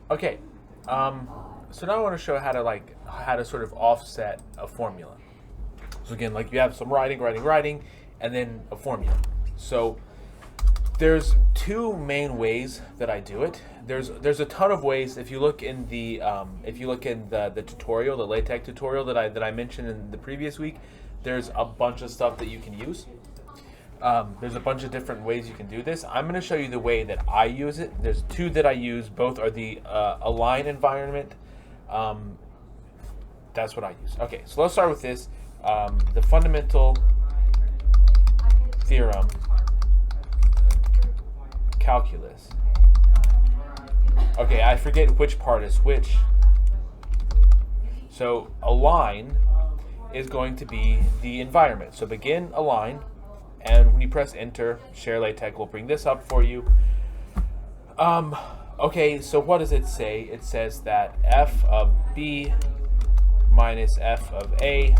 Okay, so now I want to show how to sort of offset a formula. So again, like you have some writing, and then a formula. So there's two main ways that I do it. There's a ton of ways. If you look in the tutorial, the LaTeX tutorial that I mentioned in the previous week, there's a bunch of stuff that you can use. There's a bunch of different ways you can do this. I'm going to show you the way that I use it. There's two that I use. Both are the align environment. That's what I use. Okay, so let's start with this. The fundamental theorem calculus. Okay, I forget which part is which. So align is going to be the environment. So begin align. And when you press enter, Share LaTeX will bring this up for you. Okay, so what does it say? It says that f of b minus f of a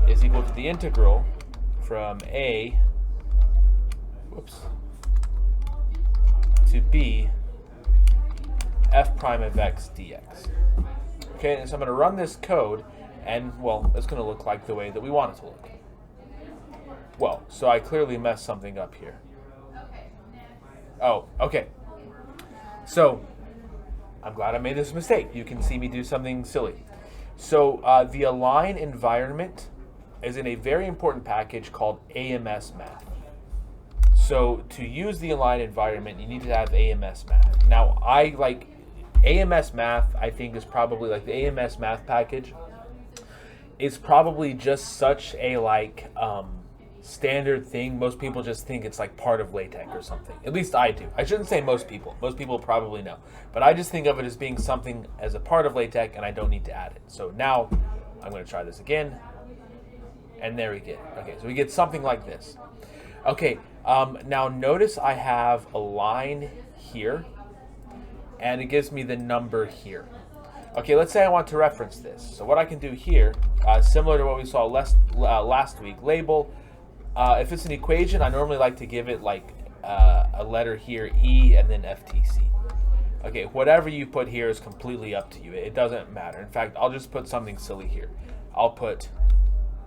is equal to the integral from a to b f prime of x dx. Okay, and so I'm going to run this code, and well, it's going to look like the way that we want it to look. Well, so I clearly messed something up here. Oh, okay. So, I'm glad I made this mistake. You can see me do something silly. So, the align environment is in a very important package called AMS Math. So, to use the align environment, you need to have AMS Math. Now, I like AMS Math, I think is probably like the AMS Math package is probably just such a standard thing. Most people just think it's like part of LaTeX or something. At least I do. I shouldn't say most people. Most people probably know. But I just think of it as being something as a part of LaTeX, and I don't need to add it. So now I'm going to try this again. And there we get. Okay, so we get something like this. Okay, now notice I have a line here, and it gives me the number here. Okay, let's say I want to reference this. So what I can do here, similar to what we saw last week, label. If it's an equation, I normally like to give it like a letter here, E, and then FTC. Okay, whatever you put here is completely up to you. It doesn't matter. In fact, I'll just put something silly here. I'll put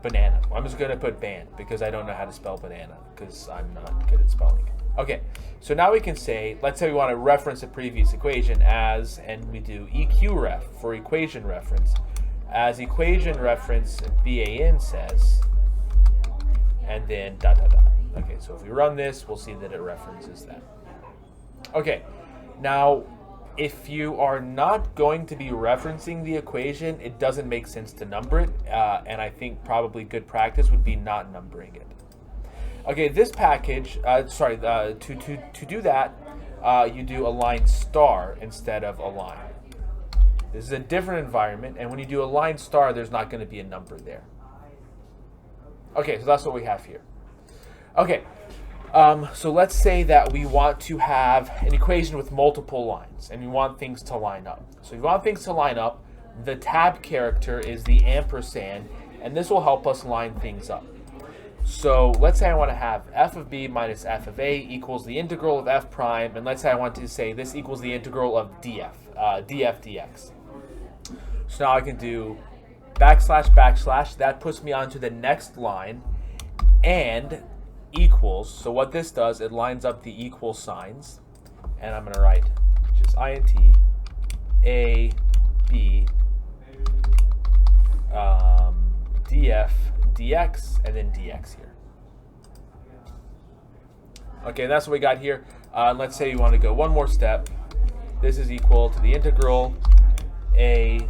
banana. I'm just going to put ban because I don't know how to spell banana because I'm not good at spelling. Okay, so now we can say, let's say we want to reference a previous equation as, and we do EQRef for equation reference, as equation reference BAN says, and then ... Okay, so if we run this, we'll see that it references that. Okay, now if you are not going to be referencing the equation, it doesn't make sense to number it, and I think probably good practice would be not numbering it. Okay, this package, to do that, you do align star instead of align. This is a different environment, and when you do align star, there's not going to be a number there. Okay, so that's what we have here. Okay, so let's say that we want to have an equation with multiple lines, and we want things to line up. So if you want things to line up, the tab character is the ampersand, and this will help us line things up. So let's say I want to have f of b minus f of a equals the integral of f prime, and let's say I want to say this equals the integral of df dx. So now I can do //, that puts me onto the next line, and equals, so what this does, it lines up the equal signs, and I'm going to write just int a b df dx and then dx here. Okay, that's what we got here. Let's say you want to go one more step. This is equal to the integral a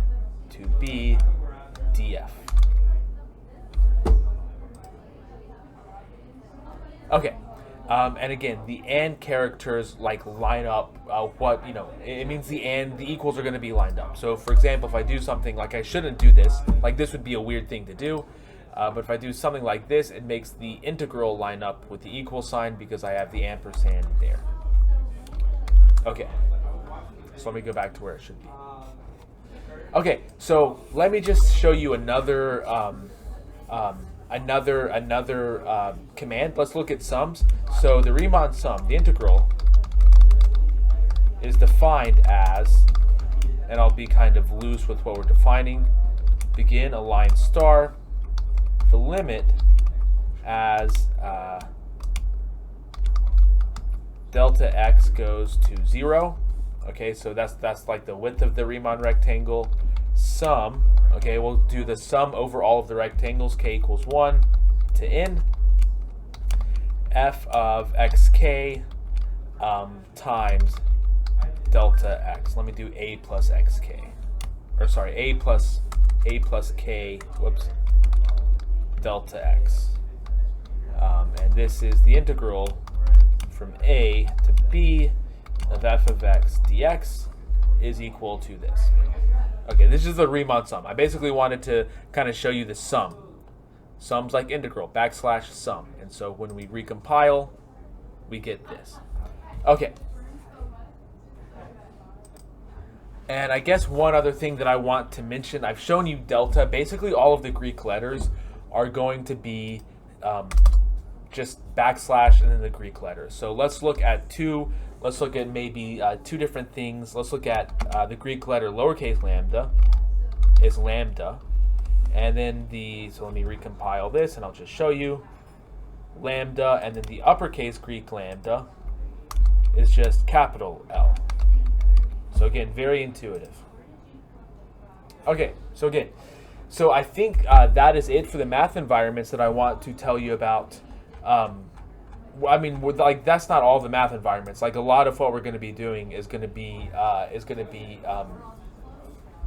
to b df. Okay, and again, the and characters like line up it means the equals are going to be lined up. So for example, if I do something like I shouldn't do this, like this would be a weird thing to do, but if I do something like this, it makes the integral line up with the equal sign because I have the ampersand there. Okay, so let me go back to where it should be. Okay, so let me just show you another command. Let's look at sums. So the Riemann sum, the integral, is defined as and I'll be kind of loose with what we're defining. Begin align star, the limit as delta x goes to 0. Okay, so that's like the width of the Riemann rectangle. Sum, okay, we'll do the sum over all of the rectangles, k equals 1 to n, f of xk times delta x. Let me do a plus xk, or sorry, a plus k, whoops, delta x. And this is the integral from a to b of f of x dx is equal to this. Okay, this is the Riemann sum. I basically wanted to kind of show you the sum. Sum's like integral, backslash sum. And so when we recompile, we get this. Okay. And I guess one other thing that I want to mention, I've shown you delta. Basically all of the Greek letters are going to be just backslash and then the Greek letters. So let's look at maybe two different things. Let's look at the Greek letter lowercase lambda is lambda. And then so let me recompile this and I'll just show you. Lambda, and then the uppercase Greek lambda is just capital L. So again, very intuitive. Okay, so I think that is it for the math environments that I want to tell you about. I mean, like that's not all the math environments. Like a lot of what we're going to be doing is going to be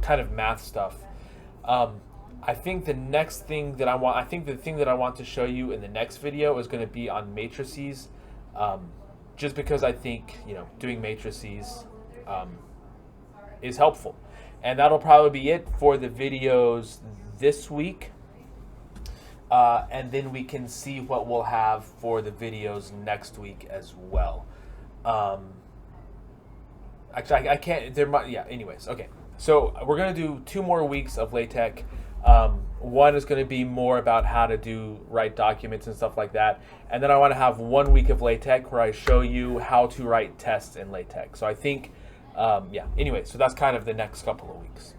kind of math stuff. I think the thing that I want to show you in the next video is going to be on matrices, just because I think doing matrices is helpful, and that'll probably be it for the videos this week. And then we can see what we'll have for the videos next week as well. Actually, I can't. Anyways, okay. So we're gonna do 2 more weeks of LaTeX. One is going to be more about how to write documents and stuff like that, and then I want to have 1 week of LaTeX where I show you how to write tests in LaTeX. So I think, anyway, so that's kind of the next couple of weeks.